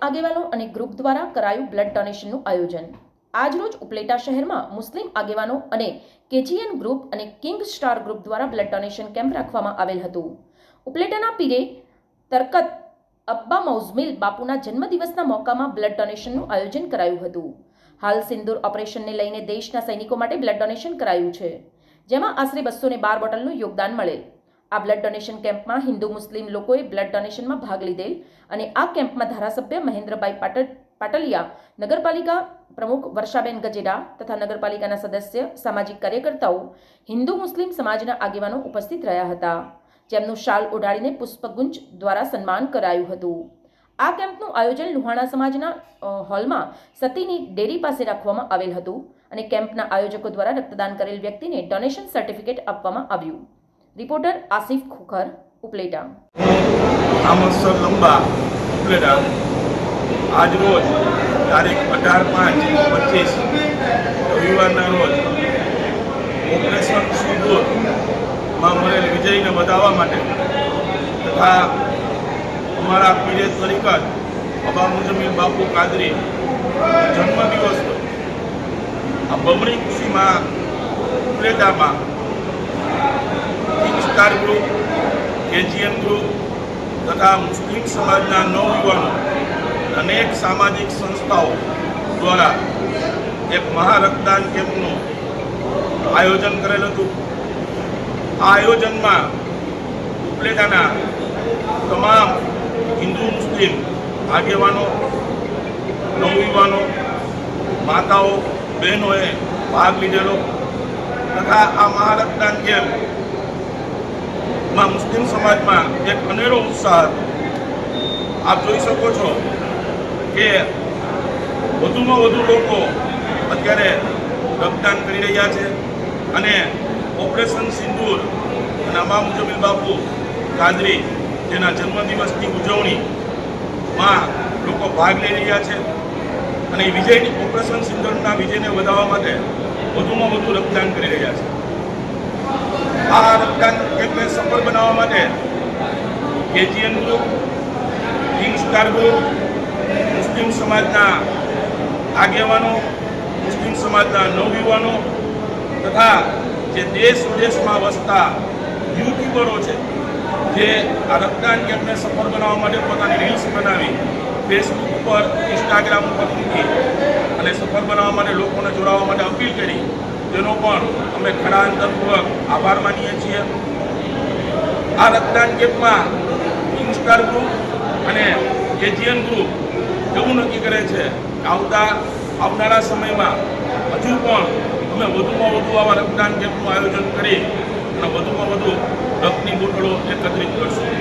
આગેવાનો અને ગ્રુપ દ્વારા કરાયું બ્લડ ડોનેશનનું આયોજન। આજરોજ ઉપલેટા શહેરમાં મુસ્લિમ આગેવાનો અને કેજીએન ગ્રુપ અને કિંગ સ્ટાર ગ્રુપ દ્વારા બ્લડ ડોનેશન કેમ્પ રાખવામાં આવેલ હતું। ઉપલેટાના પીરે તરકત અબ્બા મૌઝમિલ બાપુના જન્મદિવસના મોકામાં બ્લડ ડોનેશનનું આયોજન કરાયું હતું। હાલ સિંદૂર ઓપરેશનને લઈને દેશના સૈનિકો માટે બ્લડ ડોનેશન કરાયું છે, જેમાં આશરે 212 બોટલનું યોગદાન મળેલ। આ બ્લડ ડોનેશન કેમ્પમાં હિન્દુ મુસ્લિમ લોકોએ બ્લડ ડોનેશનમાં ભાગ લીધેલ અને આ કેમ્પમાં ધારાસભ્ય મહેન્દ્રભાઈ પાટલિયા, નગરપાલિકા પ્રમુખ વર્ષાબેન ગજેરા તથા નગરપાલિકાના સદસ્ય, સામાજિક કાર્યકર્તાઓ, હિન્દુ મુસ્લિમ સમાજના આગેવાનો ઉપસ્થિત રહ્યા હતા, જેમનું શાલ ઓઢાડીને પુષ્પગુચ્છ દ્વારા સન્માન કરાયું હતું। આ કેમ્પનું આયોજન લુહાણા સમાજના હોલમાં સતીની ડેરી પાસે રાખવામાં આવેલ હતું અને કેમ્પના આયોજકો દ્વારા રક્તદાન કરેલ વ્યક્તિને ડોનેશન સર્ટિફિકેટ આપવામાં આવ્યું। रिपोर्टर आसिफ खोखर, उपलेटा। आमद सर लंबा उपलेटा आज रोज तारीख 18/5/25 रविवार रोज ऑपरेशन सिंदूर में मरेल विजय ने बतावा माटे तथा हमारा पीरे तरीकत अब्बा मुजमिल बापू कादरी जन्मदिवस आ बमणी खुशी में उपलेटा में king star group, KGN group तथा मुस्लिम समाजना नवयुवानों अनेक सामाजिक संस्थाओं द्वारा एक महारक्तदान केम्पનું आयोजन करेल હતું। આ આયોજનમાં ઉપલેટાના તમામ હિન્દુ મુસ્લિમ આગેવાનો, નવયુવાનો, માતાઓ, બહેનોએ ભાગ લીધેલો તથા આ મહારક્તદાન કેમ્પ मुस्लिम समाज में एक अनेरो उत्साह। आप જોઈ શકો છો કે વધુમાં વધુ લોકો અત્યારે રક્તદાન કરી રહ્યા છે અને ઓપરેશન સિંદૂર અને અબ્બા મુજમિલ બાપુ કાદરી જેના જન્મદિવસની ઉજવણીમાં લોકો ભાગ લઈ રહ્યા છે અને વિજયની ઓપરેશન સિંદૂરના વિજયને વધારવા માટે વધુમાં વધુ રક્તદાન કરી રહ્યા છે। આ રક્તદાન કેમ્પને સફળ બનાવવા માટે KGN group, King Star group, મુસ્લિમ સમાજના આગેવાનો, મુસ્લિમ સમાજના નવયુવાનો તથા જે દેશ વિદેશમાં વસતા યુટ્યુબરો છે જે આ રક્તદાન કેમ્પને સફળ બનાવવા માટે પોતાની રીલ્સ બનાવી ફેસબુક ઉપર, ઇન્સ્ટાગ્રામ ઉપર મૂકી અને સફળ બનાવવા માટે લોકોને જોડાવા માટે અપીલ કરી, જેનો પણ અમે ઘણા અંતરપૂર્વક આભાર માનીએ છીએ। આ રક્તદાન કેમ્પમાં કિંગ સ્ટાર ગ્રુપ અને કેજીએન ગ્રુપ એવું નક્કી કરે છે કે આવનારા સમયમાં હજુ પણ અમે વધુમાં વધુ આવા રક્તદાન કેમ્પનું આયોજન કરી અને વધુમાં વધુ રક્તની બોટલો એકત્રિત કરશું।